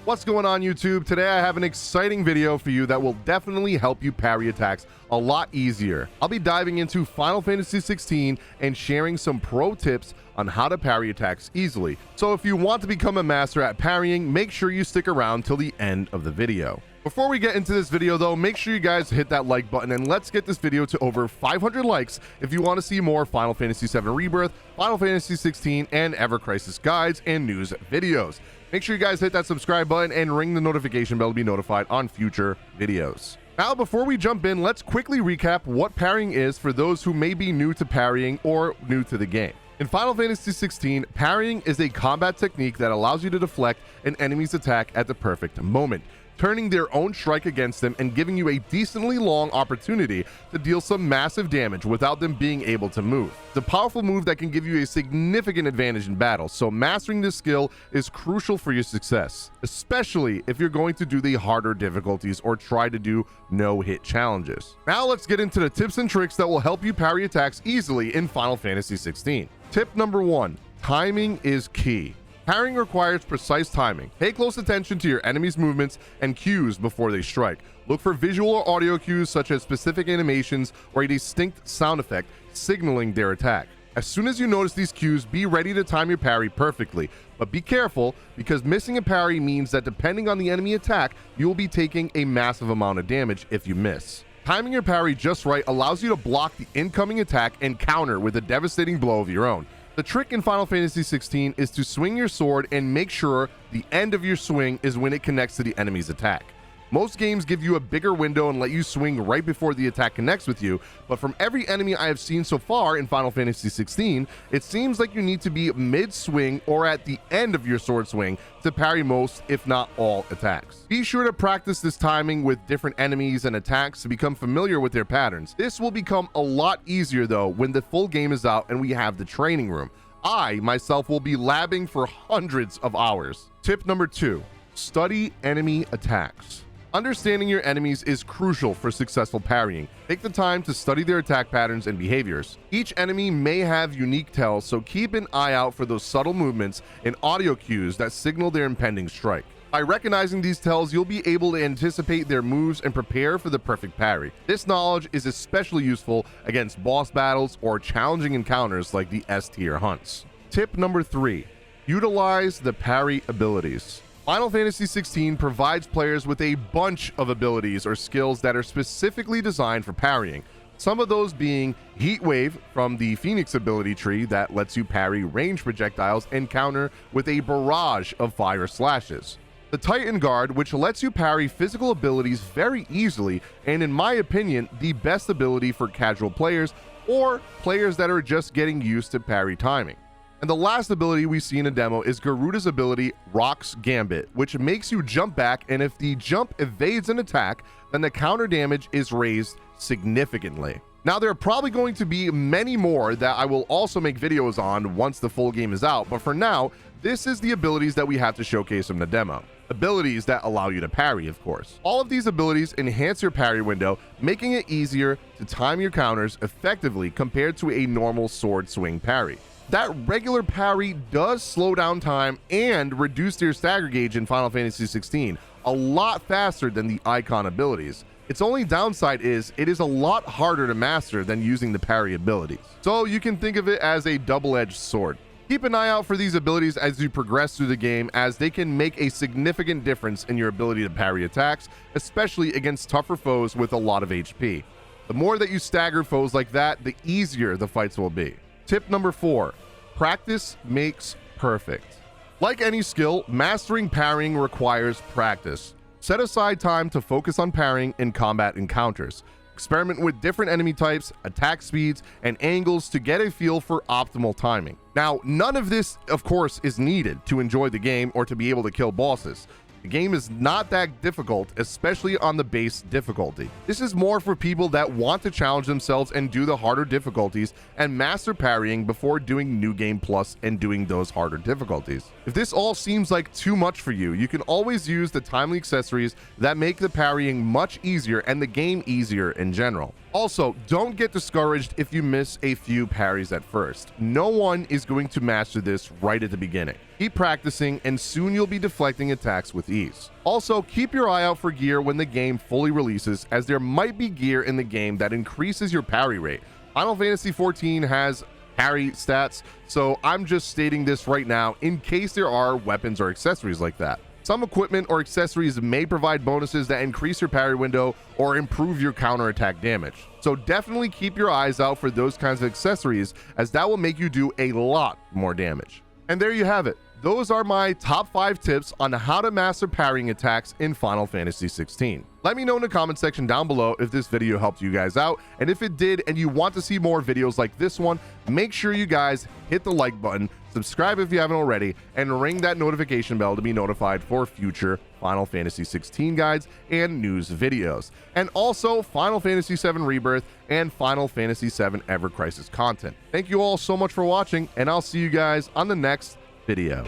What's going on, YouTube? Today I have an exciting video for you that will definitely help you parry attacks a lot easier. I'll be diving into Final Fantasy XVI and sharing some pro tips on how to parry attacks easily. So if you want to become a master at parrying, make sure you stick around till the end of the video. Before we get into this video though, make sure you guys hit that like button and let's get this video to over 500 likes if you want to see more Final Fantasy VII Rebirth, Final Fantasy XVI, and Ever Crisis guides and news videos. Make sure you guys hit that subscribe button and ring the notification bell to be notified on future videos. Now, before we jump in, let's quickly recap what parrying is for those who may be new to parrying or new to the game. In Final Fantasy XVI, parrying is a combat technique that allows you to deflect an enemy's attack at the perfect moment, turning their own strike against them and giving you a decently long opportunity to deal some massive damage without them being able to move. It's a powerful move that can give you a significant advantage in battle, so mastering this skill is crucial for your success, especially if you're going to do the harder difficulties or try to do no-hit challenges. Now let's get into the tips and tricks that will help you parry attacks easily in Final Fantasy XVI. Tip number 1, timing is key. Parrying requires precise timing. Pay close attention to your enemy's movements and cues before they strike. Look for visual or audio cues such as specific animations or a distinct sound effect signaling their attack. As soon as you notice these cues, be ready to time your parry perfectly. But be careful, because missing a parry means that depending on the enemy attack, you will be taking a massive amount of damage if you miss. Timing your parry just right allows you to block the incoming attack and counter with a devastating blow of your own. The trick in Final Fantasy XVI is to swing your sword and make sure the end of your swing is when it connects to the enemy's attack. Most games give you a bigger window and let you swing right before the attack connects with you, but from every enemy I have seen so far in Final Fantasy XVI, it seems like you need to be mid-swing or at the end of your sword swing to parry most, if not all, attacks. Be sure to practice this timing with different enemies and attacks to become familiar with their patterns. This will become a lot easier though when the full game is out and we have the training room. I, myself, will be labbing for hundreds of hours. Tip number 2, study enemy attacks. Understanding your enemies is crucial for successful parrying. Take the time to study their attack patterns and behaviors. Each enemy may have unique tells, so keep an eye out for those subtle movements and audio cues that signal their impending strike. By recognizing these tells, you'll be able to anticipate their moves and prepare for the perfect parry. This knowledge is especially useful against boss battles or challenging encounters like the S-tier hunts. Tip number 3, utilize the parry abilities. Final Fantasy XVI provides players with a bunch of abilities or skills that are specifically designed for parrying. Some of those being Heat Wave from the Phoenix ability tree that lets you parry ranged projectiles and counter with a barrage of fire slashes. The Titan Guard, which lets you parry physical abilities very easily, and in my opinion, the best ability for casual players or players that are just getting used to parry timing. And the last ability we see in a demo is Garuda's ability, Rock's Gambit, which makes you jump back, and if the jump evades an attack, then the counter damage is raised significantly. Now, there are probably going to be many more that I will also make videos on once the full game is out, but for now, this is the abilities that we have to showcase in the demo. Abilities that allow you to parry, of course. All of these abilities enhance your parry window, making it easier to time your counters effectively compared to a normal sword swing parry. That regular parry does slow down time and reduce your stagger gauge in Final Fantasy XVI a lot faster than the icon abilities. Its only downside is it is a lot harder to master than using the parry abilities. So you can think of it as a double-edged sword. Keep an eye out for these abilities as you progress through the game, as they can make a significant difference in your ability to parry attacks, especially against tougher foes with a lot of HP. The more that you stagger foes like that, the easier the fights will be. Tip number 4, practice makes perfect. Like any skill, mastering parrying requires practice. Set aside time to focus on parrying in combat encounters. Experiment with different enemy types, attack speeds, and angles to get a feel for optimal timing. Now, none of this, of course, is needed to enjoy the game or to be able to kill bosses. The game is not that difficult, especially on the base difficulty. This is more for people that want to challenge themselves and do the harder difficulties and master parrying before doing New Game Plus and doing those harder difficulties. If this all seems like too much for you, you can always use the timely accessories that make the parrying much easier and the game easier in general. Also, don't get discouraged if you miss a few parries at first. No one is going to master this right at the beginning. Keep practicing and soon you'll be deflecting attacks with ease. Also, keep your eye out for gear when the game fully releases, as there might be gear in the game that increases your parry rate. Final Fantasy XIV has parry stats, so I'm just stating this right now in case there are weapons or accessories like that. Some equipment or accessories may provide bonuses that increase your parry window or improve your counterattack damage. So definitely keep your eyes out for those kinds of accessories, as that will make you do a lot more damage. And there you have it. Those are my top 5 tips on how to master parrying attacks in Final Fantasy XVI. Let me know in the comment section down below if this video helped you guys out, and if it did and you want to see more videos like this one, make sure you guys hit the like button, subscribe if you haven't already, and ring that notification bell to be notified for future Final Fantasy XVI guides and news videos, and also Final Fantasy VII Rebirth and Final Fantasy VII Ever Crisis content. Thank you all so much for watching, and I'll see you guys on the next video.